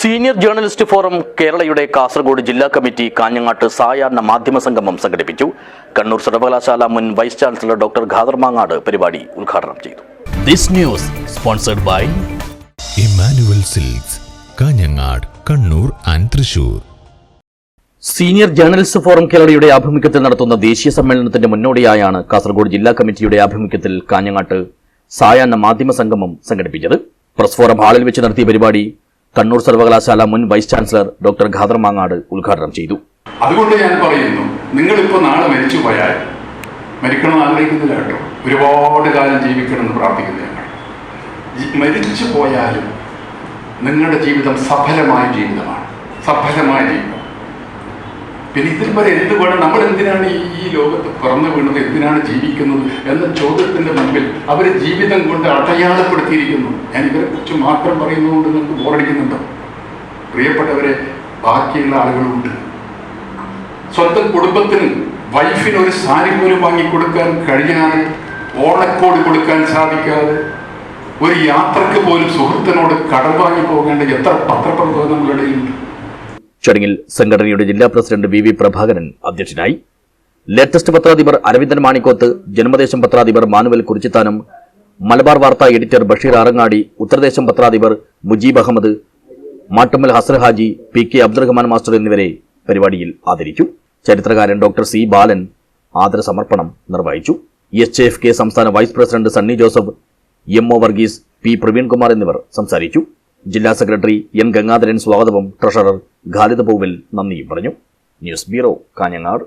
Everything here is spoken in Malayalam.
സീനിയർ ജേർണലിസ്റ്റ് ഫോറം കേരളയുടെ കാസർഗോഡ് ജില്ലാ കമ്മിറ്റി കാഞ്ഞങ്ങാട്ട് സായാഹ്ന മാധ്യമ സംഗമം സംഘടിപ്പിച്ചു. കണ്ണൂർ സർവകലാശാല മുൻ vice chancellor doctor Khader Mangad പരിപാടി ഉദ്ഘാടനം ചെയ്തു. This news sponsored by Emmanuel Silks, Kanhangad, Kannur and Thrissur. Senior journalist forum കേരളയുടെ ആഭിമുഖ്യത്തിൽ നടത്തുന്ന ദേശീയ സമ്മേളനത്തിന്റെ മുന്നോടിയായാണ് കാസർഗോഡ് ജില്ലാ കമ്മിറ്റിയുടെ ആഭിമുഖ്യത്തിൽ കാഞ്ഞങ്ങാട്ട് സായാഹ്ന മാധ്യമ സംഗമം സംഘടിപ്പിച്ചത്. പ്രസ് ഫോറം ഹാളിൽ വെച്ച് നടത്തിയ പരിപാടി കണ്ണൂർ സർവകലാശാല മുൻ vice chancellor doctor Khader Mangad ഉദ്ഘാടനം ചെയ്തു. അതുകൊണ്ട് ഞാൻ പറയുന്നു, നിങ്ങളിപ്പോൾ നാളെ മരിച്ചു പോയാൽ മരിക്കണമെന്ന് ആഗ്രഹിക്കുന്നില്ല കേട്ടോ, ഒരുപാട് കാലം ജീവിക്കണമെന്ന് പ്രാർത്ഥിക്കുന്നതാണ്. മരിച്ചു പോയാലും നിങ്ങളുടെ ജീവിതം സഫലമായ ജീവിതമാണ്, സഫലമായ ജീവിതം. പിന്നെ ഇതിൽ വരെ എന്ത് വേണം, നമ്മൾ എന്തിനാണ് ഈ ലോകത്ത് പിറന്നു വീണത്, എന്തിനാണ് ജീവിക്കുന്നത് എന്ന ചോദ്യത്തിന്റെ മുമ്പിൽ അവർ ജീവിതം കൊണ്ട് അടയാളപ്പെടുത്തിയിരിക്കുന്നു. ഞാൻ ഇവരെ കുറിച്ച് മാത്രം പറയുന്നതുകൊണ്ട് നിങ്ങൾക്ക് ബോറടിക്കുന്നുണ്ടോ? പ്രിയപ്പെട്ടവരെ, ബാക്കിയുള്ള ആളുകളുണ്ട്. സ്വന്തം കുടുംബത്തിന് വൈഫിന് ഒരു സാരി പോലും വാങ്ങിക്കൊടുക്കാൻ കഴിയാതെ, ഓണക്കോട് കൊടുക്കാൻ സാധിക്കാതെ, ഒരു യാത്രക്ക് പോലും സുഹൃത്തിനോട് കടം വാങ്ങി പോകേണ്ട എത്ര പത്രപ്രവർത്തകർ നമ്മുടെ ഇടയിലുണ്ട്. ചടങ്ങിൽ സംഘടനയുടെ ജില്ലാ പ്രസിഡന്റ് വി പ്രഭാകരൻ അധ്യക്ഷനായി. ലേറ്റസ്റ്റ് പത്രാധിപർ അരവിന്ദൻ മാണിക്കോത്ത്, ജന്മദേശം പത്രാധിപർ മാനുവൽ കുറിച്ചിത്താനം, മലബാർ വാർത്താ editor Basheer Arangadi, ഉത്തരദേശം പത്രാധിപർ Mujeeb Ahmed, Mattummal ഹസർ Haji, PK Abdurahman master എന്നിവരെ പരിപാടിയിൽ ആദരിച്ചു. ചരിത്രകാരൻ ഡോക്ടർ C ബാലൻ ആദരസമർപ്പണം നിർവഹിച്ചു. SJFK സംസ്ഥാന vice president Sunny Joseph, MO Varghese, P Praveenkumar എന്നിവർ സംസാരിച്ചു. ജില്ലാ സെക്രട്ടറി N ഗംഗാധരൻ സ്വാഗതവും ട്രഷറർ ഖാലിദ് പൂവിൽ നന്ദിയും പറഞ്ഞു. News bureau, Kanhangad.